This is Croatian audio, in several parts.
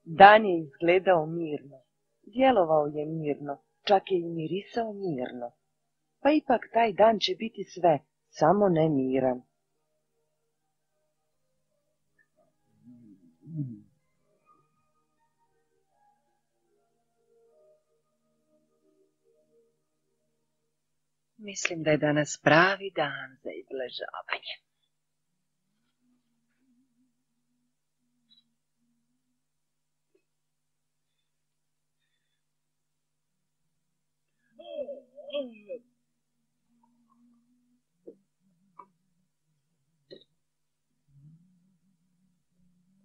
Dan je izgledao mirno, djelovao je mirno, čak je i mirisao mirno. Pa ipak taj dan će biti sve, samo ne miran. Mislim da je danas pravi dan za izležavanje.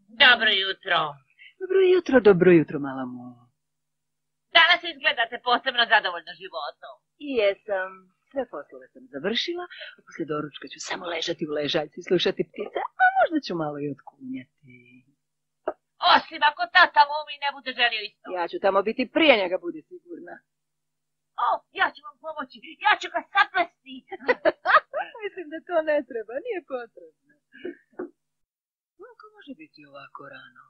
Dobro jutro. Dobro jutro, mala mu. Danas izgledate posebno zadovoljno životom. Jesam. Sve poslove sam završila, a poslije doručka ću samo ležati u ležaljci i slušati ptice, a možda ću malo i otkunjati. Osim ako tata Mumi ne bude želio isto. Ja ću tamo biti prije njega, budi sigurna. O, ja ću vam pomoći, ja ću ga saplesti. Mislim da to ne treba, nije potrebno. Kako može biti ovako rano?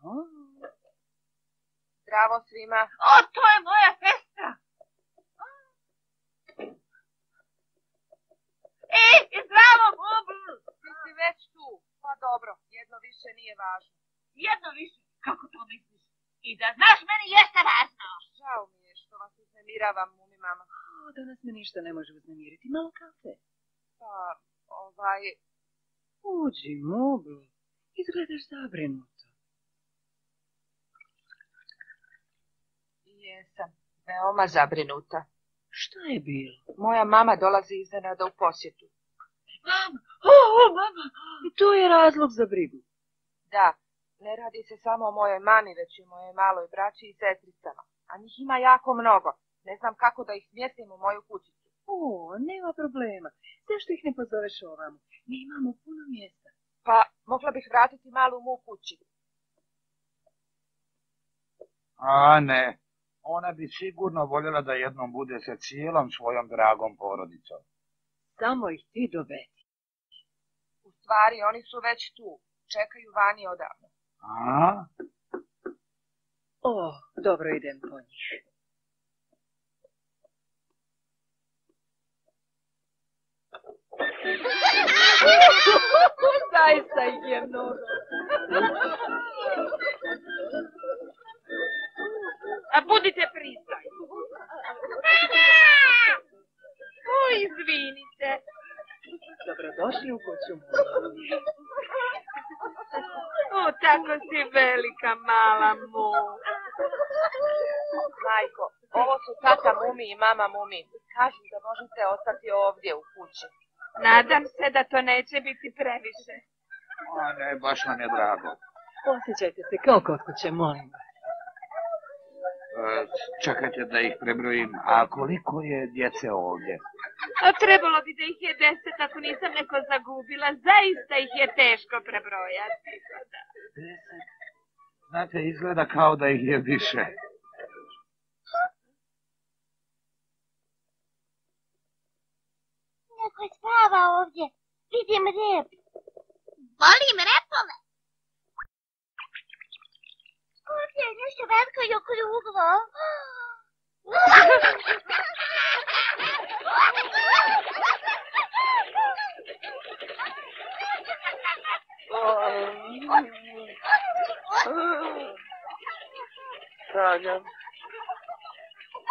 Zdravo svima. O, to je moja sestra. Zdravo, Bubu. Ti si već tu. Pa dobro, jedno više nije važno. Jedno više? Kako to misliš? I da znaš, meni jeste važno. Žao mi je što vas uznemiravam, Mumi mama. Danas me ništa ne može uznemiriti. Malo kafe. Pa, Uđi, Bubu. Izgledaš zabrinuto. Jesam, veoma zabrinuta. Što je bilo? Moja mama dolazi iznenada u posjetu. Mama! Mama! I to je razlog za brigu. Da, ne radi se samo o mojoj mami, već i o mojoj maloj braći i sestricama. A njih ima jako mnogo. Ne znam kako da ih smjestim u moju kućicu. Nema problema. Zašto ih ne pozoveš ovamo? Mi imamo puno mjesta. Pa, mogla bih vratiti malu mu kući. A ne, ona bi sigurno voljela da jednom bude sa cijelom svojom dragom porodicom. Samo ih ti dovedi. U stvari, oni su već tu. Čekaju vani odavno. A? Dobro, idem po njih. Zaista ih je mnogo. A budite pristojni. Izvinite. Dobrodošli u kuću. Tako si velika, mala mu. Majko, ovo su tata Mumi i mama Mumi. Kažu da možete ostati ovdje u kući. Nadam se da to neće biti previše. A ne, baš nam je drago. Osjećajte se kao kod kuće, molim vas. Čekajte da ih prebrojim. A koliko je djece ovdje? A trebalo bi da ih je 10, ako nisam neko zagubila. Zaista ih je teško prebrojati. 10? Znate, izgleda kao da ih je više. Neko spava ovdje. Vidim rep. Volim repove. Ovdje je nešto veliko i okruglo. Sanjam.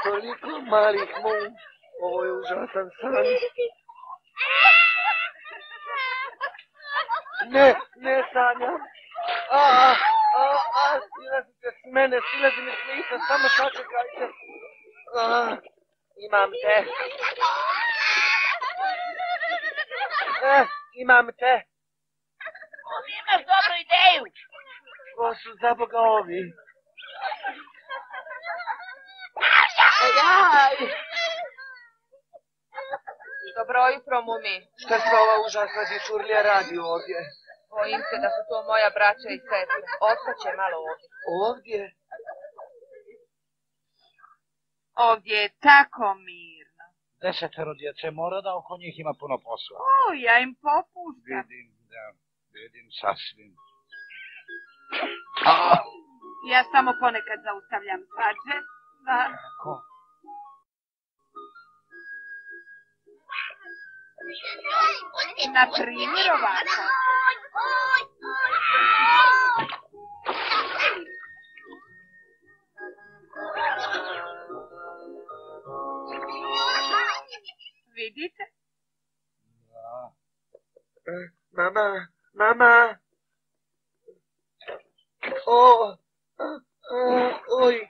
Toliko malih mu. Ovo je užasan san. Ne sanjam. Silazite s mene, silazi mi s lica, samo sačekajte. Imam te. Imam te. Imaš dobru ideju. Ko su za Boga ovi? Dobro jutro, Mumi. Šta se ova užasna dičurlija radi ovdje? Bojim se da su to moja braća i sestre. Ostaće malo ovdje. Ovdje? Ovdje je tako mirno. 10 djece, mora da oko njih ima puno posla. Ja im popuštam. Vidim sasvim. Ja samo ponekad zaustavljam svađe. Ko? Na primjer ovako. Vidite? Da. Mama. Oj.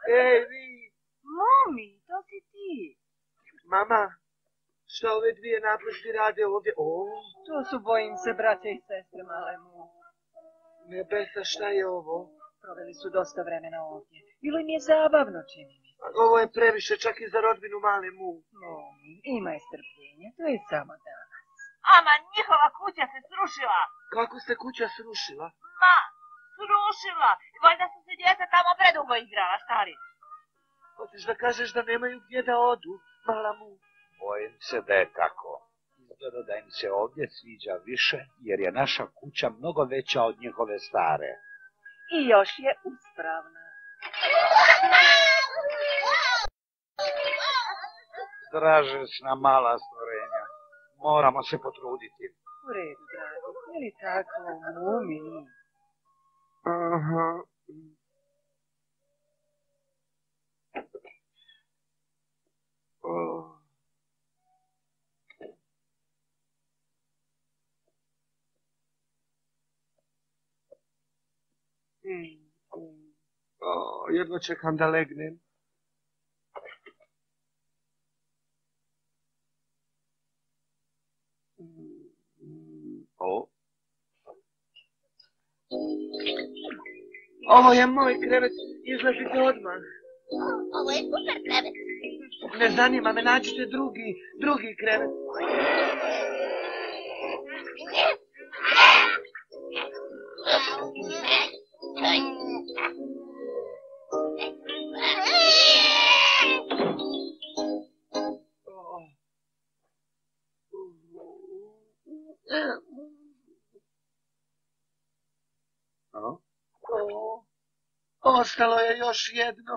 Ej, vi. Momi, to si ti. Mama, šta ove dvije napasti rade ovdje? To su, bojim se, braće i sestre malemu. Nebesa, šta je ovo? Proveli su dosta vremena ovdje. Bilo im je zabavno, čini mi se. Ovo je previše, čak i za rodbinu malemu. Momi, imaj strpljenja, to je samo danas. Ama njihova kuća se srušila. Kako se kuća srušila? Srušila. Valjda su se djeca tamo predugo igrala, stari. Hoćeš da kažeš da nemaju gdje da odu, malamu? Bojim se da je tako. Izgleda da im se ovdje sviđa više, jer je naša kuća mnogo veća od njihove stare. I još je uspravna. Dražesna mala stvorenja. Moramo se potruditi. U redu, dragi, je li tako, Mumi? Aha. Jedva čekam da legnem. Ovo je moj krevet, izlazite odmah. Ovo je super krevet. Ne zanima me, nađite drugi krevet. Ostalo je još jedno.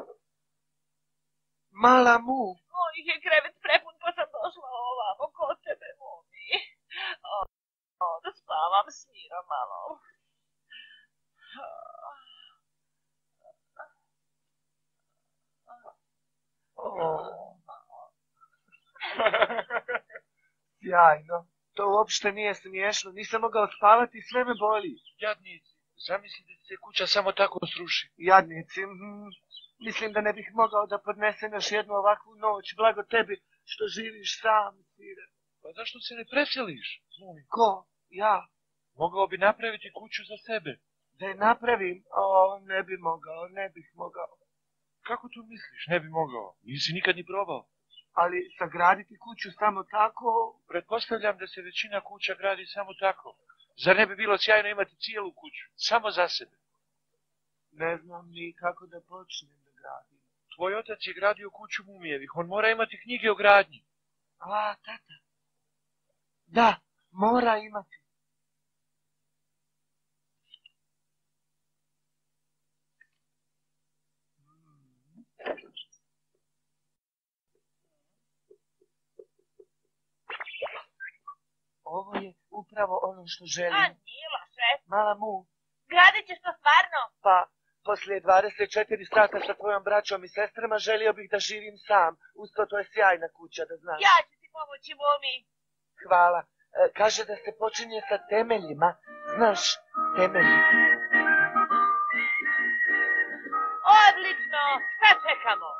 Mala mu. Moj je krevet prepun, pa sam došla ovamo kod tebe, Mumi. Da spavam s mirom malo. Sjajno. To uopšte nije smiješno. Nisam mogao spavati, sve me boli. Jadnici, zamisli da se kuća samo tako sruši. Jadnici, mislim da ne bih mogao da podnesem još jednu ovakvu noć. Blago tebi što živiš sam, sire. Pa zašto se ne preseliš? Ko? Ja? Mogao bi napraviti kuću za sebe. Da je napravim? Ne bi mogao, ne bih mogao. Kako to misliš? Ne bi mogao. Nisi nikad ni probao. Ali sagraditi kuću samo tako... Pretpostavljam da se većina kuća gradi samo tako. Zar ne bi bilo sjajno imati cijelu kuću? Samo za sebe. Ne znam ni kako da počnem da gradim. Tvoj otac je gradio kuću Mumijevih. On mora imati knjige o gradnji. Tata. Da, mora imati. Ovo je upravo ono što želim. Nije loše. Mala mu. Gradit ćeš to stvarno? Pa, poslije 24 sata sa tvojom braćom i sestrama želio bih da živim sam. Usto to je sjajna kuća, da znaš. Ja ću ti pomoći, Mumi. Hvala. Kaže da se počinje sa temeljima. Znaš, temelji. Odlično. Šta čekamo?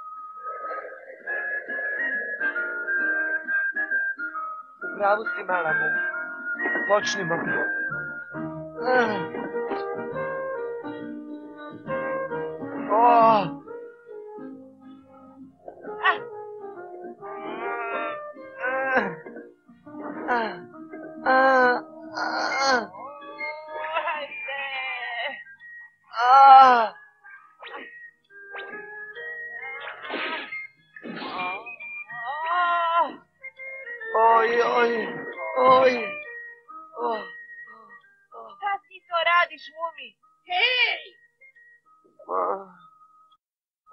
Upravo si, mala mu. Počnimo. Mumi? Hej!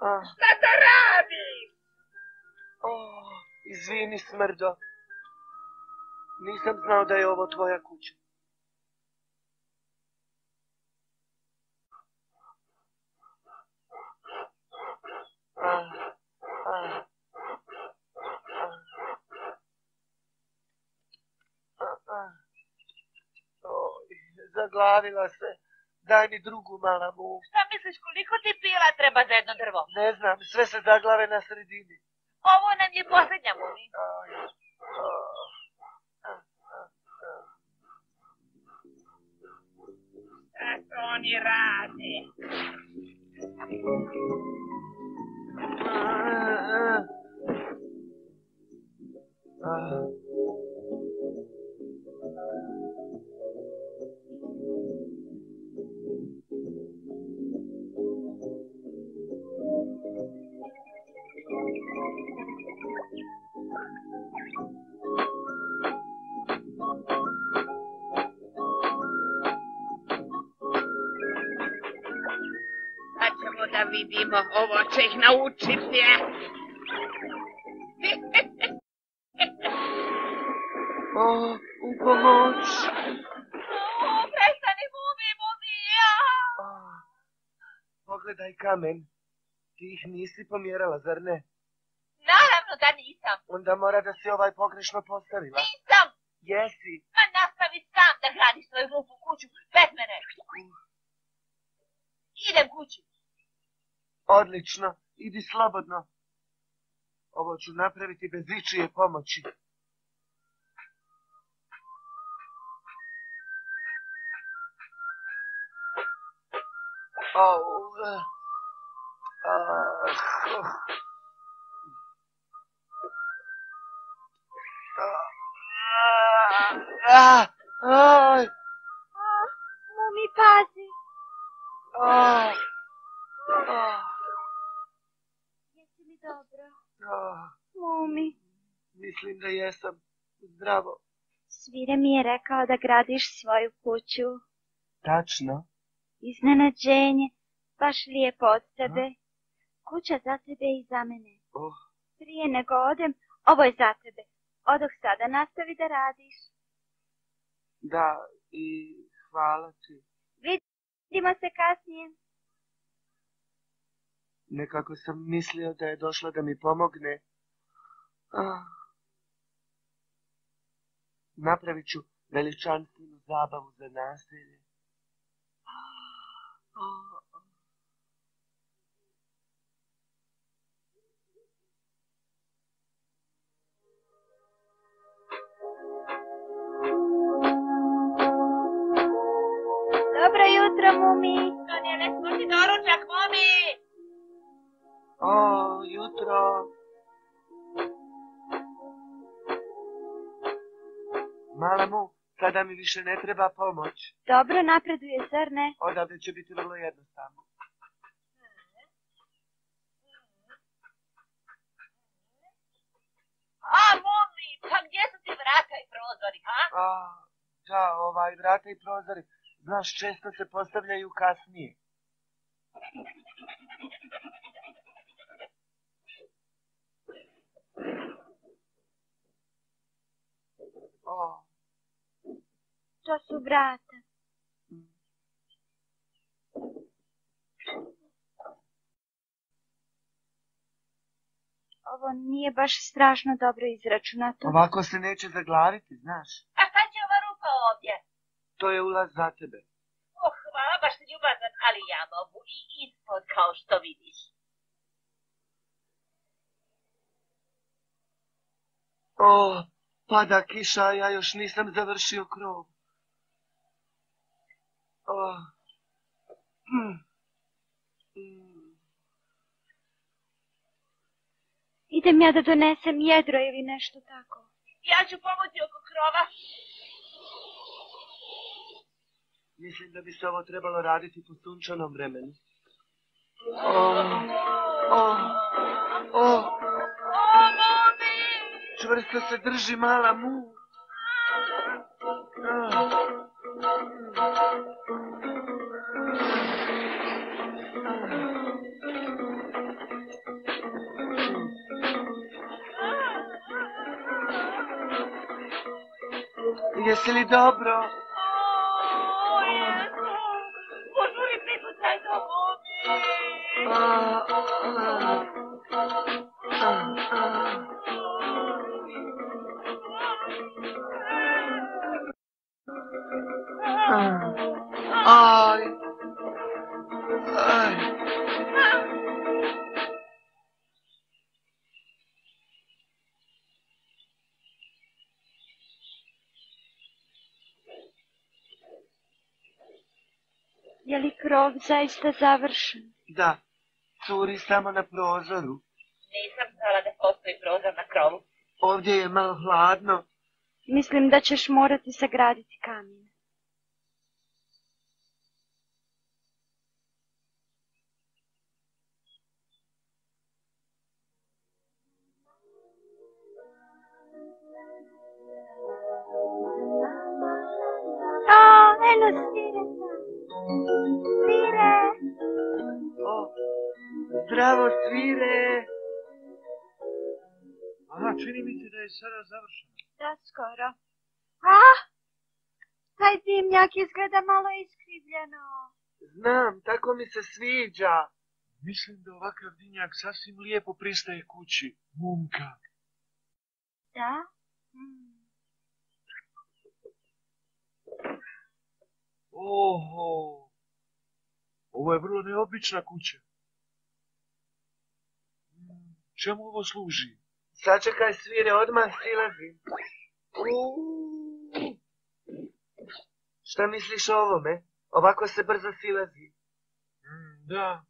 Ah, Šta to radiš? izvini, smrdo. Nisam znao da je ovo tvoja kuća. Zaglavila se. Daj mi drugu, mala mu. Šta misliš, koliko ti pila treba za jedno drvo? Ne znam, sve se zaglave na sredini. Ovo nam je posljednja, Mumi. Šta to oni rade? Sad ćemo da vidimo, ovo će ih naučiti. U pomoć. Prestani, Mumi, ja. Pogledaj kamen. Ti ih nisi pomjerala, zar ne? Naravno da nisam. Onda mora da si ovaj pogrešno postavila. Nisam. Jesi. Ma nastavi sam da gradiš svoju glupu kuću bez mene. Idem kući. Odlično. Idi slobodno. Ovo ću napraviti bez ičije pomoći. Mumi, pazi. Jesi li dobro? Mumi. Mislim da jesam. Zdravo. Svire mi je rekao da gradiš svoju kuću. Tačno. Iznenađenje. Baš lijepo od tebe. Kuća za tebe i za mene. Prije nego odem, ovo je za tebe. Odoh sada, nastavi da radiš. Da, i hvala ti. Vidimo se kasnije. Nekako sam mislio da je došla da mi pomogne. Napravit ću veličanstvenu zabavu za naselje. Dobro jutro, Mumi. Donijeli smo ti doručak, Mumi. Jutro. Mala mu, sada mi više ne treba pomoć. Dobro napreduje, zar ne? Odavde će biti vrlo jednostavno. Mumi, pa gdje su ti vrata i prozori, ha? Da, vrata i prozori. Znaš, često se postavljaju kasnije. To su vrata. Ovo nije baš strašno dobro izračunato. Ovako se neće zaglaviti, znaš. A šta će ova rupa ovdje? To je ulaz za tebe. Hvala, baš si ljubazan, ali ja mogu i ispod, kao što vidiš. Pada kiša, a ja još nisam završio krov. Idem ja da donesem jedro ili nešto tako. Ja ću pomoći oko krova. Mislim da bi se ovo trebalo raditi po sunčanom vremenu. Mumi! Čvrsto se drži, mala mu. Jesi li dobro? Požuri prikucaj do Mumi. Aj. Aj. Je li krov zaista završen? Da, curi samo na prozoru. Nisam znala da postoji prozor na krovu. Ovdje je malo hladno. Mislim da ćeš morati sagraditi kamen. Eno svire sam. Svire! Zdravo, svire! Aha, čini mi se da je sada završeno. Da, skoro. Taj dimnjak izgleda malo iskrivljeno. Znam, tako mi se sviđa. Mislim da ovakav dimnjak sasvim lijepo pristaje kući. Mumka. Da? Oho, ovo je vrlo neobična kuća. Čemu ovo služi? Sačekaj, svire, odmah silazim. Šta misliš o ovome? Ovako se brzo silazi. Da.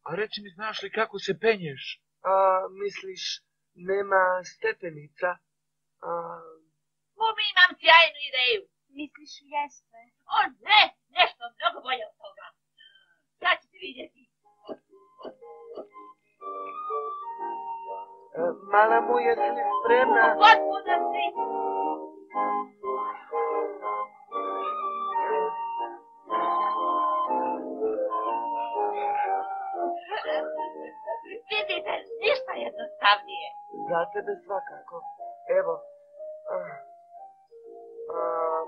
A reci mi, znaš li kako se penješ? Misliš, nema stepenica? Mumi, imam sjajnu ideju. Misliš ljestve? O ne, nešto mnogo bolje od toga. Sad ćete vidjeti. Mala mu, jesi li spremna? Potpuno si. Vidite, ništa jednostavnije. Za tebe svakako. Evo.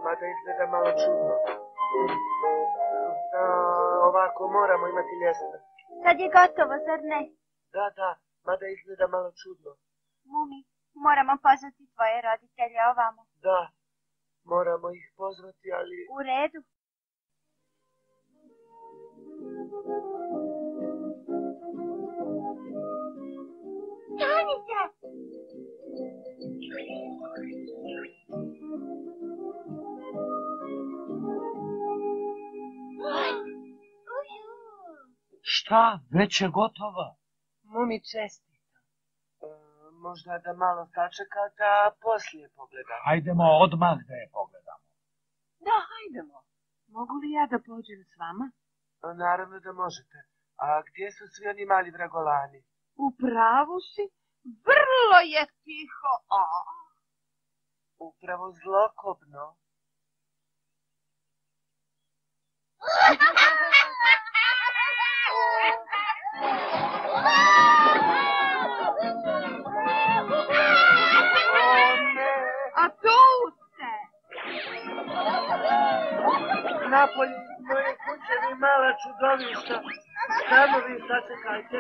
Mada izgleda malo čudno. Ovako, moramo imati ljestve. Sad je gotovo, zar ne? Da, mada izgleda malo čudno. Mumi, moramo pozvati tvoje roditelje ovamo. Da, moramo ih pozvati, ali... U redu. Stanite! Šta? Već je gotova? Mumi, čestitam. Možda da malo sačekate, a poslije pogledamo. Hajdemo odmah da je pogledamo. Da, hajdemo. Mogu li ja da pođem s vama? Naravno da možete. A gdje su svi oni mali vragolani? U pravu si, vrlo je tiho. Upravo zlokobno. A tu ste! Napolje moje kuće vi mala čudovišta. Samo vi sačekajte.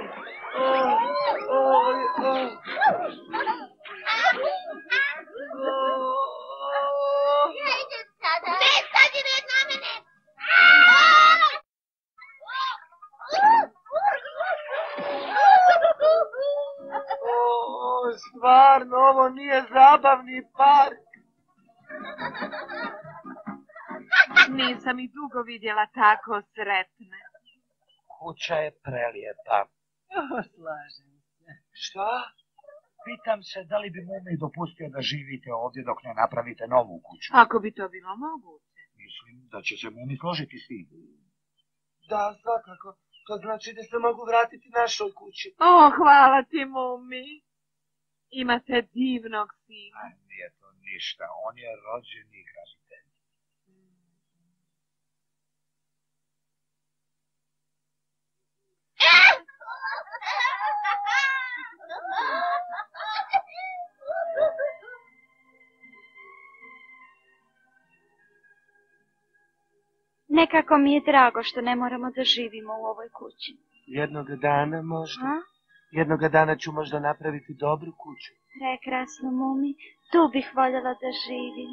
Ja idem sada. Ne, sad je red na mene. Stvarno, ovo nije zabavni park. Nisam i dugo vidjela tako sretne. Kuća je prelijepa. Slažem se. Šta? Pitam se da li bi Mumi dopustio da živite ovdje dok ne napravite novu kuću. Ako bi to bilo moguće. Mislim da će se Mumi složiti s tim. Da, svakako. To znači da se mogu vratiti našoj kući. Hvala ti, Mumi. Imate divnog sina. Nije to ništa, on je rođeni graditelj. Nekako mi je drago što ne moramo da živimo u ovoj kući. Jednoga dana možda. A? Jednoga dana ću možda napraviti dobru kuću. Prekrasno, Mumi. Tu bih voljela da živim.